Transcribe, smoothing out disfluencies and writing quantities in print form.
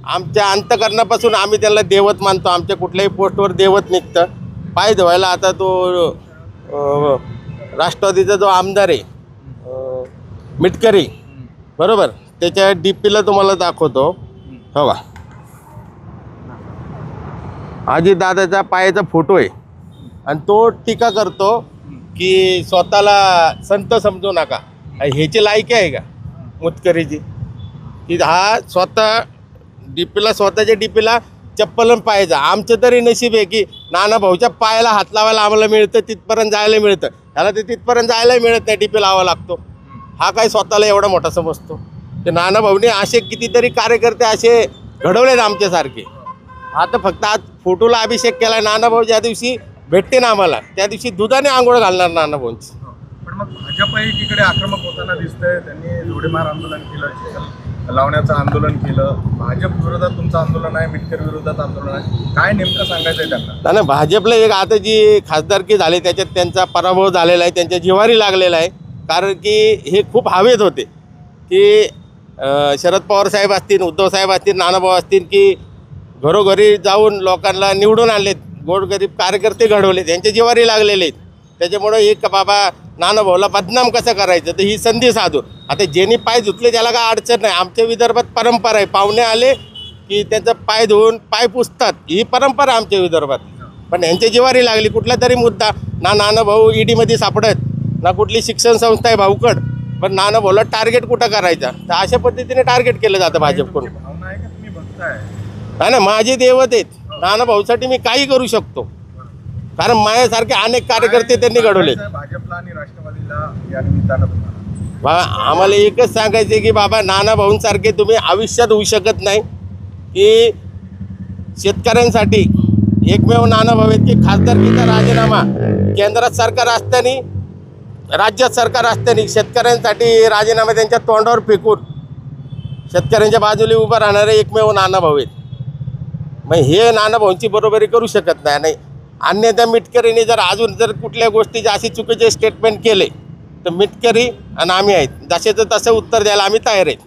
आमच्या अंतकरणापासून आम्ही त्यांना देवत मानतो. आमच्या कुठल्याही पोस्टवर देवत निघतं. पाय धुवायला आता तो राष्ट्रवादीचा जो आमदार आहे मिटकरी, बरोबर, त्याच्या DPला तुम्हाला दाखवतो. हवा अजितदादाचा पायाचा फोटो आहे आणि तो टीका करतो की स्वतःला संत समजू नका. ह्याची लायकी आहे का मुतकरीची? की हा स्वतः DPला, स्वतःच्या DPला चप्पल पाहायचा. आमचं तरी नशीब आहे की नाना भाऊच्या पायाला हात लावायला आम्हाला मिळतं, तिथपर्यंत जायला मिळतं. ह्याला ते तिथपर्यंत जायला मिळत नाही, DP लावावा लागतो. हा काय स्वतःला एवढा मोठा समजतो? ते नाना भाऊने असे कितीतरी कार्यकर्ते असे घडवलेत आमच्यासारखे. आता फक्त आज फोटोला अभिषेक केला. नाना भाऊ ज्या दिवशी भेटते ना आम्हाला, त्या दिवशी दुधाने आंघोळ घालणार नाना भाऊंची. पण मग भाजप एकीकडे आक्रमक होताना दिसतंय. त्यांनी जोडीमार आंदोलन केलं, चिखल लावण्याचं आंदोलन केलं. भाजप विरोधात तुमचं आंदोलन आहे, मिटकर विरोधात आंदोलन आहे. काय नेमकं सांगायचं आहे त्यांना? नाही, भाजपला एक आता जी खासदारकी झाली त्याच्यात त्यांचा पराभव झालेला आहे, त्यांच्या जिव्हारी लागलेला आहे. कारण की हे खूप हवेत होते की शरद पवार साहेब असतील, उद्धव साहेब असतील, नानाभाऊ असतील, की घरोघरी जाऊन लोकांना निवडून आणलेत, गोरगरीब कार्यकर्ते घडवले, त्यांच्या जिवारी लागलेले आहेत. त्याच्यामुळं एक बाबा नानाभाऊला बदनाम कसं करायचं, तर ही संधी साधून आता ज्यांनी पाय धुतले त्याला काय अडचण नाही. आमच्या विदर्भात परंपरा आहे, पाहुणे आले की त्यांचा पाय धुवून पाय पुसतात, ही परंपरा आमच्या विदर्भात. पण यांच्या जिवारी लागली कुठला तरी मुद्दा, ना नानाभाऊ EDमध्ये सापडत, ना कुठली शिक्षण संस्था आहे भाऊकड, पण नानाभाऊला टार्गेट कुठं करायचा, तर अशा पद्धतीने टार्गेट केलं जातं भाजपकडून. भावना आहे का तुम्ही बघताय? नाही ना, माझे देवत आहेत. नानाभाऊसाठी मी काही करू शकतो, कारण माझ्यासारखे अनेक कार्यकर्ते त्यांनी घडवले. भाजपला आणि राष्ट्रवादीला या निमित्तानं तुम्हाला आम्हाला एकच सांगायचं आहे की बाबा नानाभाऊंसारखे तुम्ही आयुष्यात होऊ शकत नाही. की शेतकऱ्यांसाठी एकमेव नानाभाऊ आहेत की खासदारकीचा राजीनामा केंद्रात सरकार असताना, राज्यात सरकार असताना शेतकऱ्यांसाठी राजीनामा त्यांच्या तोंडावर फेकून शेतकऱ्यांच्या बाजूला उभं राहणारे एकमेव नानाभाऊ आहेत. मग हे नानाभाऊंची बरोबरी करू शकत नाही. आणि अन्यथा मिटकरीने जर अजून जर कुठल्या गोष्टीचे अशी चुकीचे स्टेटमेंट केले तर मिटकरी आणि आम्ही आहेत, जसेचं तसं उत्तर द्यायला आम्ही तयार आहेत.